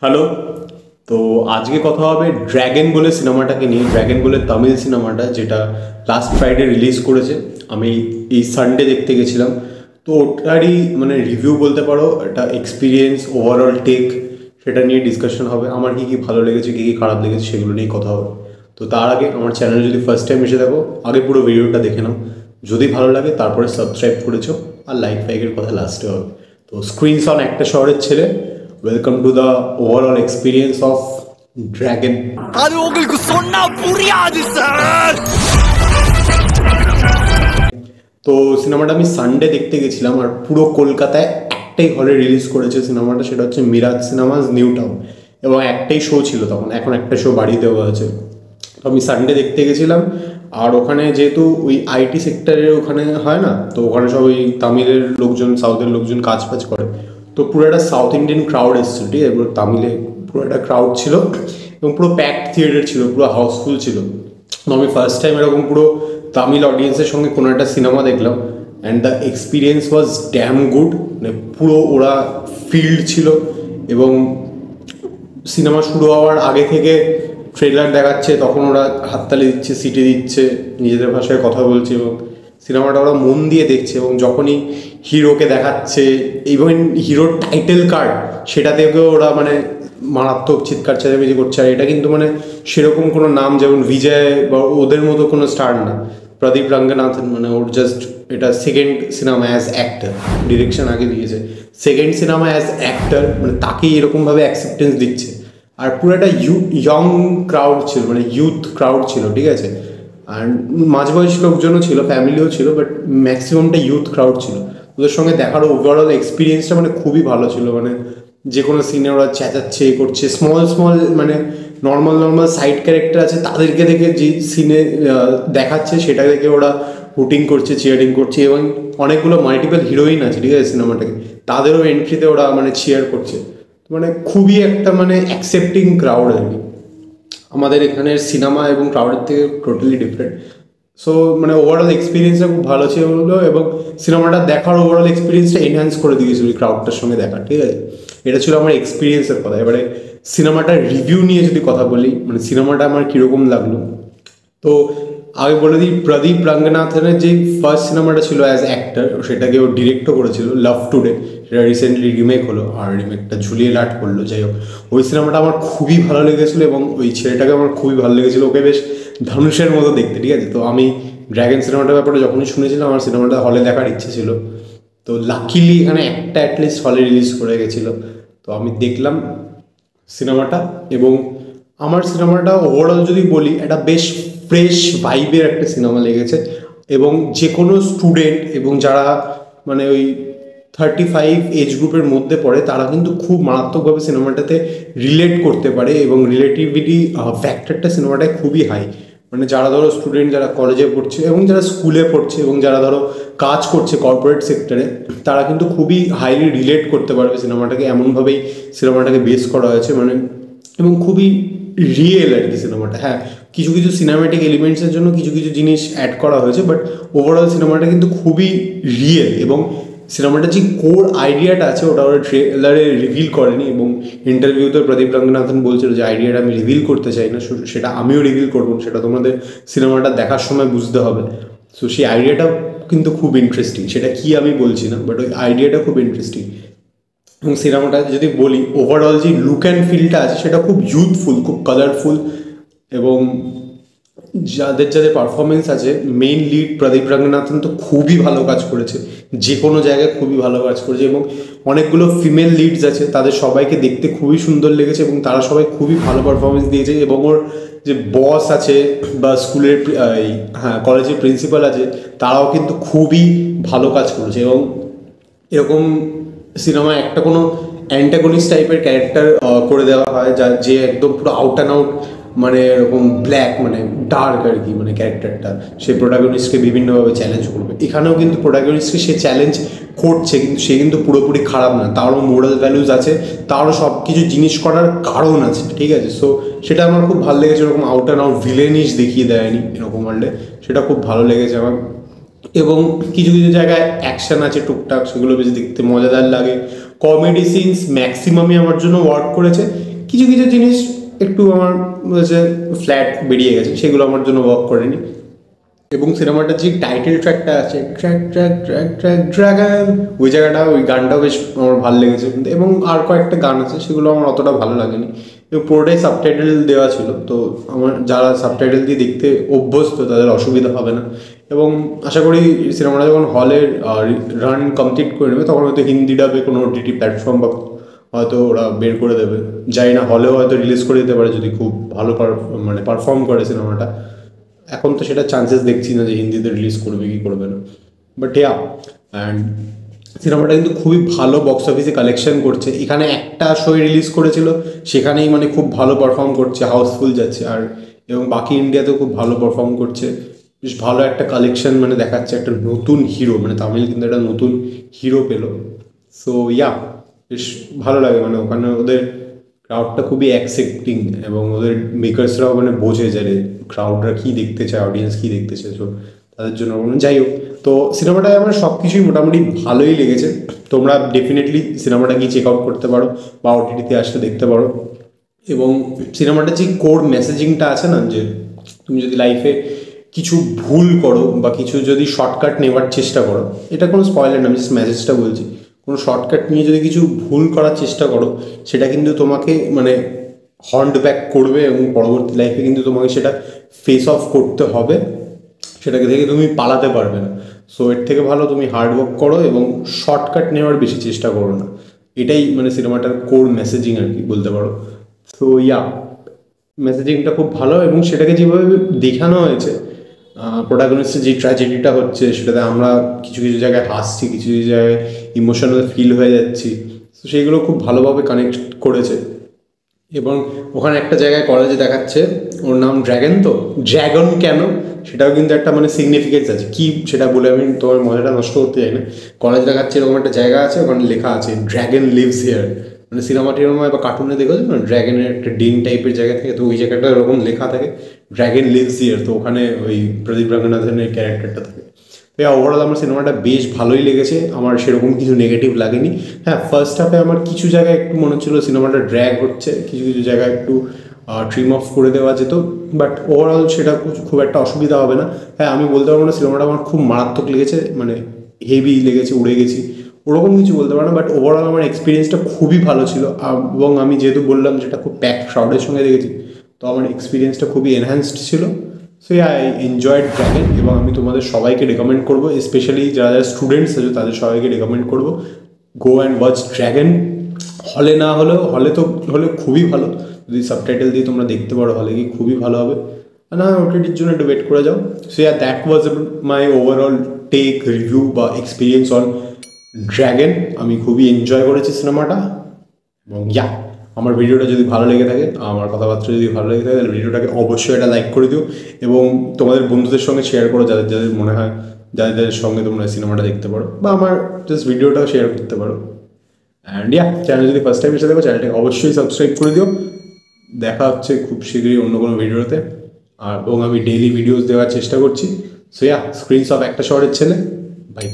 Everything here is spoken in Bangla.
হ্যালো। তো আজকে কথা হবে ড্র্যাগন বলে সিনেমাটাকে নিয়ে। ড্র্যাগন বলে তামিল সিনেমাটা, যেটা লাস্ট ফ্রাইডে রিলিজ করেছে। আমি এই সানডে দেখতে গেছিলাম। তো ওটারই মানে রিভিউ বলতে পারো, একটা এক্সপিরিয়েন্স, ওভারঅল টেক, সেটা নিয়ে ডিসকাশন হবে। আমার কী কী ভালো লেগেছে, কী কী খারাপ লেগেছে, সেগুলো নিয়েই কথা হবে। তো তার আগে আমার চ্যানেল যদি ফার্স্ট টাইম এসে থাকো, আগে পুরো ভিডিওটা দেখে নাও। যদি ভালো লাগে তারপরে সাবস্ক্রাইব করেছো, আর লাইকের কথা লাস্টে হবে। তো স্ক্রিনস অন একটা শহরের ছেলে, welcome to the overall experience of dragon. அது உங்களுக்கு சொன்னா புரியாது স্যার। তো সিনেমাটা আমি সানডে দেখতে গেছিলাম, আর পুরো কলকাতায় একটাই হলে রিলিজ করেছে সিনেমাটা, সেটা হচ্ছে মিরাজ সিনেমাস নিউ টাউন। এবং একটাই শো ছিল তখন, এখন একটা শো বাড়িয়ে দেওয়া আছে। তো আমি সানডে দেখতে গেছিলাম। আর ওখানে যেহেতু ওই আইটি সেক্টরের ওখানে হয় না, তো ওখানে সব ওই তামিলের লোকজন, সাউথের লোকজন কাজ ফাজ করে। তো পুরো একটা সাউথ ইন্ডিয়ান ক্রাউড এসেছিল, ঠিক আছে। পুরো তামিলে পুরো একটা ক্রাউড ছিল, এবং পুরো প্যাকড থিয়েটার ছিল, পুরো হাউসফুল ছিল। তো আমি ফার্স্ট টাইম এরকম পুরো তামিল অডিয়েন্সের সঙ্গে কোনো একটা সিনেমা দেখলাম, and the experience was dam good. মানে পুরো ওরা ফিল্ড ছিল, এবং সিনেমা শুরু হওয়ার আগে থেকে ট্রেলার দেখাচ্ছে, তখন ওরা হাততালি দিচ্ছে, সিটি দিচ্ছে, নিজেদের ভাষায় কথা বলছে, এবং সিনেমাটা ওরা মন দিয়ে দেখছে। এবং যখনই হিরোকে দেখাচ্ছে, ইভেন হিরোর টাইটেল কার্ড, সেটা থেকেও ওরা মানে মারাত্মক চিৎকার চেঁচামেচি করছে। আর এটা কিন্তু মানে সেরকম কোনো নাম যেমন বিজয় বা ওদের মতো কোনো স্টার না, প্রদীপ রঙ্গনাথন, মানে ওর জাস্ট এটা second cinema as actor. Direction আগে দিয়েছে, সেকেন্ড সিনেমা অ্যাজ অ্যাক্টার, মানে তাকেই এরকমভাবে অ্যাকসেপ্টেন্স দিচ্ছে। আর পুরো একটা ইয়ং ক্রাউড ছিল, মানে ইউথ ক্রাউড ছিল, ঠিক আছে। আর মাঝবয়সী লোকজনও ছিল, ফ্যামিলিও ছিল, বাট ম্যাক্সিমামটা ইউথ ক্রাউড ছিল। ওদের সঙ্গে দেখার ওভারঅল এক্সপিরিয়েন্সটা মানে খুবই ভালো ছিল। মানে যে কোনো সিনে ওরা চেঁচাচ্ছে, করছে, স্মল মানে নর্মাল সাইড ক্যারেক্টার আছে, তাদেরকে দেখে যে সিনে দেখাচ্ছে, সেটা দেখে ওরা হুটিং করছে, চিয়ারিং করছে। এবং অনেকগুলো মাল্টিপল হিরোইন আছে, ঠিক আছে, সিনেমাটাকে, তাদেরও এন্ট্রিতে ওরা মানে চিয়ার করছে। মানে খুবই একটা মানে অ্যাকসেপ্টিং ক্রাউড আর কি। আমাদের এখানের সিনেমা এবং ক্রাউডের থেকে টোটালি ডিফারেন্ট। সো মানে ওভারঅল এক্সপিরিয়েন্সটা খুব ভালো ছিল, এবং সিনেমাটা দেখার ওভারঅল এক্সপিরিয়েন্সটা এনহ্যান্স করে দিয়েছিল ওই ক্রাউডটার সঙ্গে দেখা, ঠিক আছে। এটা ছিল আমার এক্সপিরিয়েন্সের কথা। এবারে সিনেমাটার রিভিউ নিয়ে যদি কথা বলি, মানে সিনেমাটা আমার কীরকম লাগলো, তো আগে বলে দিই, প্রদীপ রঙ্গনাথনের যে ফার্স্ট সিনেমাটা ছিল অ্যাজ অ্যাক্টার, সেটাকে ও ডিরেক্টও করেছিল, লাভ টুডে। সেটা রিসেন্টলি রিমেক হলো, আর রিমেকটা ঝুলিয়ে লাট করলো। যাই হোক, ওই সিনেমাটা আমার খুবই ভালো লেগেছিলো, এবং ওই ছেলেটাকে আমার খুবই ভালো লেগেছিলো। ওকে বেশ ধনুষের মতো দেখতে, ঠিক আছে। তো আমি ড্র্যাগন সিনেমাটার ব্যাপারে যখনই শুনেছিলাম, আমার সিনেমাটা হলে দেখার ইচ্ছে ছিল। তো লাকিলি এখানে একটা অ্যাটলিস্ট হলে রিলিজ করে গেছিলো, তো আমি দেখলাম সিনেমাটা। এবং আমার সিনেমাটা ওভারঅল যদি বলি, একটা বেশ ফ্রেশ ভাইবের একটা সিনেমা লেগেছে। এবং যে কোনো স্টুডেন্ট এবং যারা মানে ওই 35 এজ গ্রুপের মধ্যে পড়ে, তারা কিন্তু খুব মারাত্মকভাবে সিনেমাটাতে রিলেট করতে পারে, এবং রিলেটিভিটি ফ্যাক্টরটা সিনেমাটায় খুবই হাই। মানে যারা ধরো স্টুডেন্ট, যারা কলেজে পড়ছে এবং যারা স্কুলে পড়ছে, এবং যারা ধরো কাজ করছে কর্পোরেট সেক্টরে, তারা কিন্তু খুবই হাইলি রিলেট করতে পারবে সিনেমাটাকে। এমনভাবেই সিনেমাটাকে বেস করা হয়েছে, মানে এবং খুবই রিয়েল আর কি সিনেমাটা। হ্যাঁ, কিছু কিছু সিনেম্যাটিক এলিমেন্টসের জন্য কিছু কিছু জিনিস অ্যাড করা হয়েছে, বাট ওভারঅল সিনেমাটা কিন্তু খুবই রিয়েল। এবং সিনেমাটার যে কোর আইডিয়াটা আছে, ওটা ওরা ট্রেলারে রিভিল করেনি। এবং ইন্টারভিউতে প্রদীপ রঙ্গনাথন বলছিল যে আইডিয়াটা আমি রিভিল করতে চাই না, সেটা আমিও রিভিল করবো, সেটা তোমাদের সিনেমাটা দেখার সময় বুঝতে হবে। সো সেই আইডিয়াটা কিন্তু খুব ইন্টারেস্টিং, সেটা কি আমি বলছি না, বাট ওই আইডিয়াটা খুব ইন্টারেস্টিং। এবং সিনেমাটা যদি বলি, ওভারঅল যে লুক অ্যান্ড ফিলটা আছে, সেটা খুব ইউথফুল, খুব কালারফুল। এবং যাদের যাদের পারফরমেন্স আছে, মেইন লিড প্রদীপ রঙ্গনাথন তো খুবই ভালো কাজ করেছে, যে কোনো জায়গায় খুবই ভালো কাজ করেছে। এবং অনেকগুলো ফিমেল লিডস আছে, তাদের সবাইকে দেখতে খুবই সুন্দর লেগেছে, এবং তারা সবাই খুবই ভালো পারফরমেন্স দিয়েছে। এবং ওর যে বস আছে বা স্কুলের কলেজের প্রিন্সিপাল আছে, তারাও কিন্তু খুবই ভালো কাজ করেছে। এবং এরকম সিনেমায় একটা কোনো অ্যান্টাগনিস্ট টাইপের ক্যারেক্টার করে দেওয়া হয়, যে একদম পুরো আউট অ্যান্ড আউট মানে এরকম ব্ল্যাক, মানে ডার্ক আর কি, মানে ক্যারেক্টারটা সে প্রোটাগনিস্টকে বিভিন্নভাবে চ্যালেঞ্জ করবে। এখানেও কিন্তু প্রোটাগনিস্টকে সে চ্যালেঞ্জ করছে, কিন্তু সে কিন্তু পুরোপুরি খারাপ না, তারও মোরাল ভ্যালুজ আছে, তারও সব কিছু জিনিস করার কারণ আছে, ঠিক আছে। সো সেটা আমার খুব ভালো লেগেছে। এরকম আউট অ্যান্ড আউট ভিলেনিশ দেখিয়ে দেয়নি এরকম হলে, সেটা খুব ভালো লেগেছে আমার। এবং কিছু কিছু জায়গায় অ্যাকশন আছে টুকটাক, সেগুলো বেশ দেখতে মজাদার লাগে। কমেডি সিনস ম্যাক্সিমামই আমার জন্য ওয়ার্ক করেছে, কিছু কিছু জিনিস একটু আমার হচ্ছে ফ্ল্যাট বেরিয়ে গেছে, সেগুলো আমার জন্য ওয়ার্ক করেনি। এবং সিনেমাটার যে টাইটেল ট্র্যাকটা আছে, track track track track dragon, ওই জায়গাটা, ওই গানটাও বেশ আমার ভালো লেগেছে। এবং আর কয়েকটা গান আছে সেগুলো আমার অতটা ভালো লাগেনি। এবং পুরোটাই সাবটাইটেল দেওয়া ছিল, তো আমার যারা সাবটাইটেল দিয়ে দেখতে অভ্যস্ত তাদের অসুবিধা হবে না। এবং আশা করি সিনেমাটা যখন হলের রান কমপ্লিট করে নেবে তখন হয়তো হিন্দি ডাবে কোনো ওটিটি প্ল্যাটফর্ম বা হয়তো ওরা বের করে দেবে, জানি না, হলেও হয়তো রিলিজ করে দিতে পারে যদি খুব ভালো মানে পারফর্ম করে সিনেমাটা। এখন তো সেটা চান্সেস দেখছি না যে হিন্দিতে রিলিজ করবে কি করবে না, বাট ইয়া। অ্যান্ড সিনেমাটা কিন্তু খুবই ভালো বক্স অফিসে কালেকশন করছে। এখানে একটা শো রিলিজ করেছিল, সেখানেই মানে খুব ভালো পারফর্ম করছে, হাউসফুল যাচ্ছে। আর এবং বাকি ইন্ডিয়াতেও খুব ভালো পারফর্ম করছে, বেশ ভালো একটা কালেকশন মানে দেখাচ্ছে। একটা নতুন হিরো, মানে তামিল কিন্তু একটা নতুন হিরো পেলো। সো ইয়া, বেশ ভালো লাগে। মানে ওখানে ওদের ক্রাউডটা খুবই অ্যাকসেপ্টিং এবং ওদের মেকার্সরাও মানে বোঝে যে ক্রাউডরা কী দেখতে চায়, অডিয়েন্স কী দেখতে চায়, তো তাদের জন্য যাই হোক। তো সিনেমাটায় আমার সব কিছুই মোটামুটি ভালোই লেগেছে। তোমরা ডেফিনেটলি সিনেমাটা গিয়ে চেক আউট করতে পারো বা ওটিটিতে আসলে দেখতে পারো। এবং সিনেমাটার যে কোর মেসেজিংটা আছে না, যে তুমি যদি লাইফে কিছু ভুল করো বা কিছু যদি শর্টকাট নেওয়ার চেষ্টা করো, এটা কোনো স্পয়লার না, আমি জাস্ট মেসেজটা বলছি, কোনো শর্টকাট নিয়ে যদি কিছু ভুল করার চেষ্টা করো সেটা কিন্তু তোমাকে মানে হর্ন ব্যাক করবে এবং পরবর্তী লাইফে কিন্তু তোমাকে সেটা ফেস অফ করতে হবে, সেটাকে থেকে তুমি পালাতে পারবে না। সো এর থেকে ভালো তুমি হার্ডওয়ার্ক করো এবং শর্টকাট নেওয়ার বেশি চেষ্টা করো না। এটাই মানে সিনেমাটার কোর মেসেজিং আর কি বলতে পারো। সো ইয়া, মেসেজিংটা খুব ভালো এবং সেটাকে যেভাবে দেখানো হয়েছে, প্রোটাগনিস্টের যে ট্র্যাজেডিটা হচ্ছে সেটাতে আমরা কিছু কিছু জায়গায় হাসছি, কিছু কিছু জায়গায় ইমোশনাল ফিল হয়ে যাচ্ছি, তো সেইগুলো খুব ভালোভাবে কানেক্ট করেছে। এবং ওখানে একটা জায়গায় কলেজে দেখাচ্ছে, ওর নাম ড্র্যাগন, তো ড্র্যাগন কেন সেটাও কিন্তু একটা মানে সিগনিফিকেন্স আছে কি, সেটা বলে আমি তোমার মজাটা নষ্ট করতে চাই না। কলেজ দেখাচ্ছে, এরকম একটা জায়গা আছে, ওখানে লেখা আছে ড্র্যাগন লিভস হিয়ার। মানে সিনেমা টিনেমায় বা কার্টুনে দেখেছো না, ড্র্যাগনের একটা ডিন টাইপের জায়গা থাকে, তো ওই জায়গাটা এরকম লেখা থাকে ড্র্যাগন লিভস হিয়ার, তো ওখানে ওই প্রদীপ রঙ্গনাথনের ক্যারেক্টারটা থাকে। তো ওভারঅল আমার সিনেমাটা বেশ ভালোই লেগেছে, আমার সেরকম কিছু নেগেটিভ লাগেনি। হ্যাঁ, ফার্স্ট হাফে আমার কিছু জায়গায় একটু মনে হচ্ছিলো সিনেমাটা ড্র্যাগ হচ্ছে, কিছু কিছু জায়গায় একটু ট্রিম অফ করে দেওয়া যেত, বাট ওভারঅল সেটা খুব একটা অসুবিধা হবে না। হ্যাঁ, আমি বলতে পারবো না সিনেমাটা আমার খুব মারাত্মক লেগেছে, মানে হেভি লেগেছে, উড়ে গেছি, ওরকম কিছু বলতে পারো না, বাট ওভারঅল আমার এক্সপিরিয়েন্সটা খুবই ভালো ছিল। এবং আমি যেহেতু বললাম যেটা খুব প্যাক ক্রাউডের সঙ্গে দেখেছি, তো আমার এক্সপিরিয়েন্সটা খুবই এনহ্যান্সড ছিল। সো আই এনজয়েড ড্র্যাগন এবং আমি তোমাদের সবাইকে রেকমেন্ড করবো, স্পেশালি যারা যারা স্টুডেন্টস আছে তাদের সবাইকে রেকমেন্ড করবো, গো অ্যান্ড ওয়াচ ড্র্যাগন। হলে না হলেও, হলে তো হলে খুবই ভালো, যদি সাবটাইটেল দিয়ে তোমরা দেখতে পারো হলে কি খুবই ভালো হবে, না ওটিটির জন্য একটু ওয়েট করে যাও। So that was my overall take review বা এক্সপিরিয়েন্স অন ড্র্যাগন। আমি খুবই এনজয় করেছি সিনেমাটা। এবং ইয়া, আমার ভিডিওটা যদি ভালো লেগে থাকে, আমার কথাবার্তা যদি ভালো লেগে থাকে, তাহলে ভিডিওটাকে অবশ্যই একটা লাইক করে দিও এবং তোমাদের বন্ধুদের সঙ্গে শেয়ার করো, যাদের যাদের মনে হয়, যাদের সঙ্গে তোমরা সিনেমাটা দেখতে পারো বা আমার জাস্ট ভিডিওটাও শেয়ার করতে পারো। অ্যান্ড ইয়া, চ্যানেল যদি ফার্স্ট টাইম এসে দেখো, চ্যানেলটাকে অবশ্যই সাবস্ক্রাইব করে দিও। দেখা হচ্ছে খুব শীঘ্রই অন্য কোনো ভিডিওতে, এবং আমি ডেইলি ভিডিওস দেওয়ার চেষ্টা করছি। সো ইয়া, স্ক্রিনস অফ একটা শহরের ছেলে, বাই।